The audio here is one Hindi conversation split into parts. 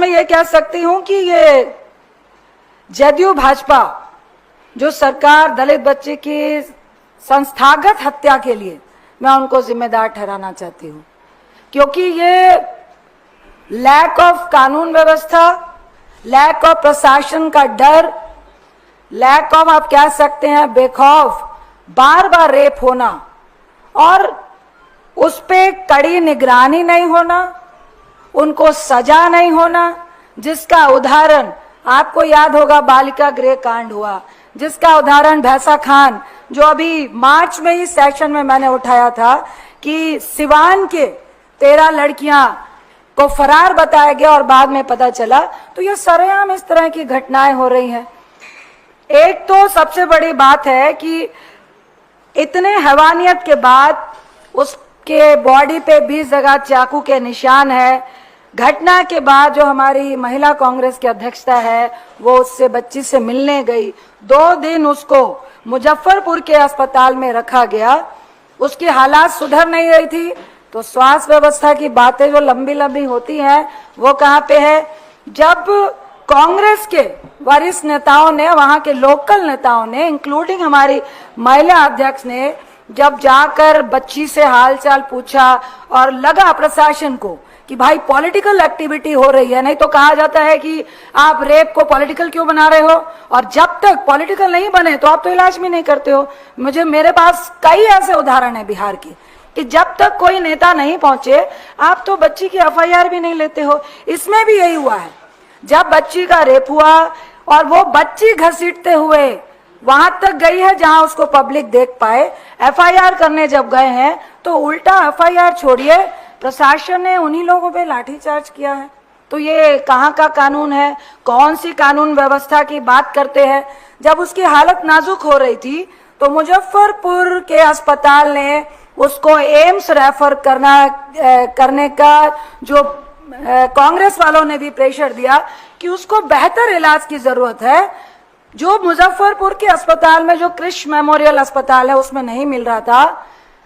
इसमें यह कह सकती हूं कि ये जदयू भाजपा जो सरकार दलित बच्चे की संस्थागत हत्या के लिए, मैं उनको जिम्मेदार ठहराना चाहती हूं, क्योंकि ये लैक ऑफ कानून व्यवस्था, लैक ऑफ प्रशासन का डर, लैक ऑफ आप कह सकते हैं बेखौफ बार बार रेप होना और उस पे कड़ी निगरानी नहीं होना, उनको सजा नहीं होना, जिसका उदाहरण आपको याद होगा बालिका गृह कांड हुआ, जिसका उदाहरण भैंसा खान जो अभी मार्च में ही सेशन में मैंने उठाया था कि सिवान के 13 लड़कियां को फरार बताया गया और बाद में पता चला। तो ये सरेआम इस तरह की घटनाएं हो रही हैं। एक तो सबसे बड़ी बात है कि इतने हैवानियत के बाद उसके बॉडी पे 20 जगह चाकू के निशान है। घटना के बाद जो हमारी महिला कांग्रेस की अध्यक्षता है वो उससे बच्ची से मिलने गई, 2 दिन उसको मुजफ्फरपुर के अस्पताल में रखा गया, उसकी हालात सुधर नहीं रही थी। तो स्वास्थ्य व्यवस्था की बातें जो लंबी लंबी होती हैं वो कहाँ पे है? जब कांग्रेस के वरिष्ठ नेताओं ने, वहां के लोकल नेताओं ने, इंक्लूडिंग हमारी महिला अध्यक्ष ने जब जाकर बच्ची से हालचाल पूछा और लगा प्रशासन को कि भाई पॉलिटिकल एक्टिविटी हो रही है, नहीं तो कहा जाता है कि आप रेप को पॉलिटिकल क्यों बना रहे हो, और जब तक पॉलिटिकल नहीं बने तो आप तो इलाज भी नहीं करते हो। मेरे पास कई ऐसे उदाहरण है बिहार के कि जब तक कोई नेता नहीं पहुंचे आप तो बच्ची की एफआईआर भी नहीं लेते हो। इसमें भी यही हुआ है, जब बच्ची का रेप हुआ और वो बच्ची घसीटते हुए वहां तक गई है जहां उसको पब्लिक देख पाए, एफआईआर करने जब गए हैं तो उल्टा एफआईआर छोड़िए प्रशासन ने उन्हीं लोगों पे लाठीचार्ज किया है। तो ये कहाँ का कानून है? कौन सी कानून व्यवस्था की बात करते हैं? जब उसकी हालत नाजुक हो रही थी तो मुजफ्फरपुर के अस्पताल ने उसको एम्स रेफर करने का जो कांग्रेस वालों ने भी प्रेशर दिया कि उसको बेहतर इलाज की जरूरत है, जो मुजफ्फरपुर के अस्पताल में, जो क्रिश मेमोरियल अस्पताल है, उसमें नहीं मिल रहा था।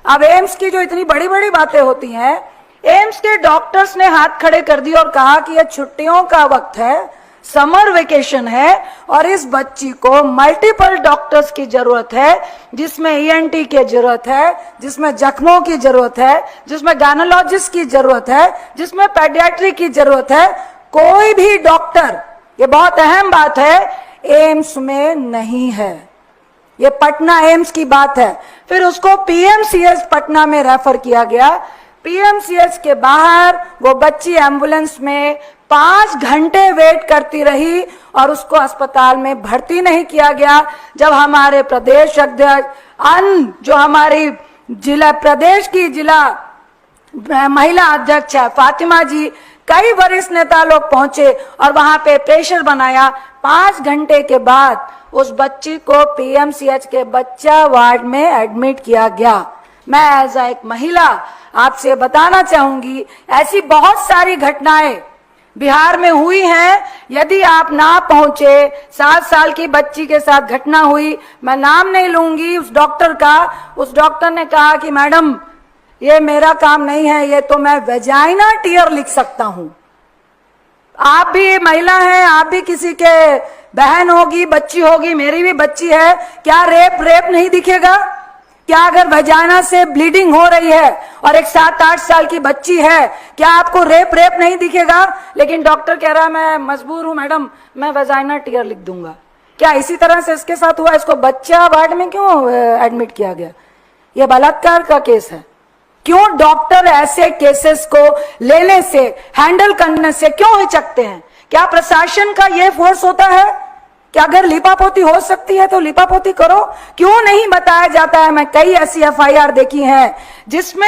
अब एम्स की जो इतनी बड़ी बड़ी बातें होती हैं, एम्स के डॉक्टर्स ने हाथ खड़े कर दिए और कहा कि यह छुट्टियों का वक्त है, समर वेकेशन है और इस बच्ची को मल्टीपल डॉक्टर्स की जरूरत है, जिसमें ईएनटी की जरूरत है, जिसमें जख्मों की जरूरत है, जिसमें गायनोलॉजिस्ट की जरूरत है, जिसमें पेडियाट्री की जरूरत है। कोई भी डॉक्टर, ये बहुत अहम बात है, एम्स में नहीं है। ये पटना एम्स की बात है। फिर उसको पीएमसीएच पटना में रेफर किया गया। पीएमसीएच के बाहर वो बच्ची एम्बुलेंस में 5 घंटे वेट करती रही और उसको अस्पताल में भर्ती नहीं किया गया। जब हमारे प्रदेश अध्यक्ष जो हमारी प्रदेश की जिला महिला अध्यक्ष है फातिमा जी, कई वरिष्ठ नेता लोग पहुंचे और वहां पे प्रेशर बनाया। 5 घंटे के बाद उस बच्ची को पीएमसीएच के बच्चा वार्ड में एडमिट किया गया। मैं एज एक महिला आपसे बताना चाहूंगी, ऐसी बहुत सारी घटनाएं बिहार में हुई हैं। यदि आप ना पहुंचे, 7 साल की बच्ची के साथ घटना हुई, मैं नाम नहीं लूंगी उस डॉक्टर का। उस डॉक्टर ने कहा कि मैडम ये मेरा काम नहीं है, ये तो मैं वेजाइना टीयर लिख सकता हूं। आप भी महिला हैं, आप भी किसी के बहन होगी, बच्ची होगी, मेरी भी बच्ची है, क्या रेप नहीं दिखेगा? क्या अगर वेजाइना से ब्लीडिंग हो रही है और एक 7-8 साल की बच्ची है, क्या आपको रेप नहीं दिखेगा? लेकिन डॉक्टर कह रहा है मैं मजबूर हूं मैडम, मैं वेजाइना टीयर लिख दूंगा। क्या इसी तरह से इसके साथ हुआ? इसको बच्चा वार्ड में क्यों एडमिट किया गया? यह बलात्कार का केस है। क्यों डॉक्टर ऐसे केसेस को लेने से, हैंडल करने से क्यों हिचकते हैं? क्या प्रशासन का यह फोर्स होता है कि अगर लिपापोती हो सकती है तो लिपापोती करो? क्यों नहीं बताया जाता है? मैं कई ऐसी एफआईआर देखी हैं जिसमें